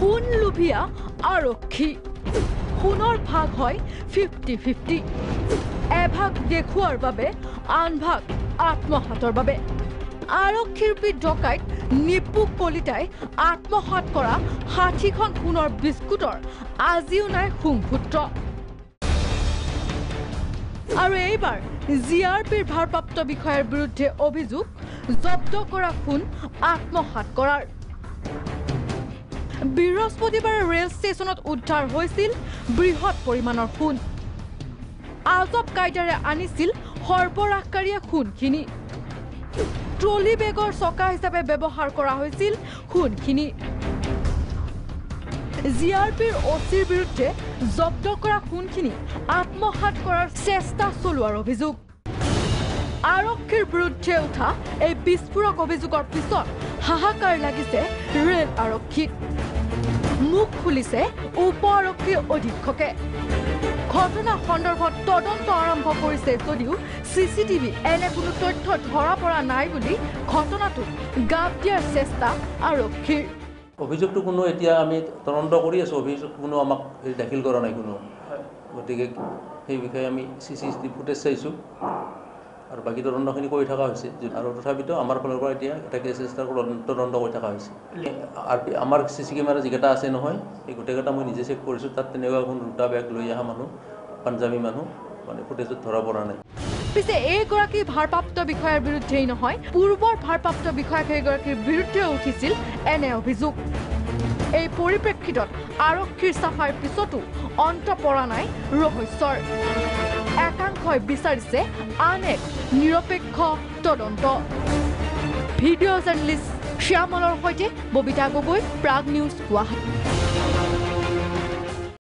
খুন লুভিয়া আৰক্ষী খুনৰ ভাগ হয় 50-50 এভাগ দেখুৱাৰ বাবে আন ভাগ আত্মহাতৰ বাবে আৰক্ষীৰ ডকাইত নিপু কলিতাই আত্মহাত কৰা 60খন খুনৰ বিস্কুটৰ আজিও নাই সুংভূত্ৰ আৰু এইবাৰ জিআৰপিৰ ভাৰপ্ৰাপ্ত বিষয়াৰ বিৰুদ্ধে অভিযোগ জব্দ কৰা খুন আত্মহাত কৰাৰ বৃহস্পতিবাৰে ৰেল ষ্টেচনত উদ্ধাৰ হৈছিল বৃহৎ পৰিমাণৰ খুন আজব কায়দাৰে আনিছিল সৰ্বৰাহকাৰীয়ে খুনখিনি ট্ৰলি বেগৰ চকা হিচাপে ব্যৱহাৰ কৰা হৈছিল খুনখিনি জিআৰপিৰ অচিৰ বিৰুদ্ধে জব্দ কৰা খুনখিনি আত্মহাত কৰাৰ চেষ্টা চলোৱাৰ অভিযোগ আৰক্ষীৰ বিৰুদ্ধে উঠা এই বিস্ফোৰক অভিযোগৰ পিছত হাহাকাৰ লাগিছে ৰেল আৰক্ষীত মুখ খুলিছে উপ আৰক্ষী অধীক্ষকে ঘটনা সন্দৰ্ভত তদন্ত আৰম্ভ কৰিছে যদিও চিচিটিভি এনে কোনো তথ্য ধৰা পৰা নাই বুলি ঘটনাটো গাপ দিয়াৰ চেষ্টা আৰক্ষীৰ অভিযোগটো কোনো এতিয়া আমি তদন্ত কৰি আছো অভিযোগ কোনো আমাক দাখিল কৰা নাই কোনো গতিকে সেই বিষয়ে আমি চিচিটিভি ফুটেজ চাইছো আৰু বাকি তদন্তখিনি কৰি থকা হৈছে আৰু তথাপিতো আমাৰ ফালৰ পৰা এতিয়া এটা কেছ ৰেজিষ্টাৰ তদন্ত কৰি থকা হৈছে আমাৰ চিচি কেমেৰা যিকেইটা আছে নহয় এই গোটেইকেইটা মই নিজে চেক কৰিছোঁ তাত তেনেকুৱা কোনো দুটা বেগ লৈ অহা মানুহ পাঞ্জাবী মানুহ মানে ফুটেজত ধৰা পৰা নাই পিছে এইগৰাকী ভাৰপ্ৰাপ্ত বিষয়াৰ বিৰুদ্ধেই নহয় পূৰ্বৰ ভাৰপ্ৰাপ্ত বিষয়াকেইগৰাকীৰ বিৰুদ্ধেও উঠিছিল এনে অভিযোগ এই পৰিপ্ৰেক্ষিতত আৰক্ষীৰ চাফাৰ পিছতো অন্ত পৰা নাই ৰহস্যৰ একাংশই বিচাৰিছে আন এক নিৰপেক্ষ তদন্ত ভিডিঅ' জাৰ্নেলিষ্ট শ্যামলৰ সৈতে ববিতা গগৈ প্ৰাগ নিউজ গুৱাহাটী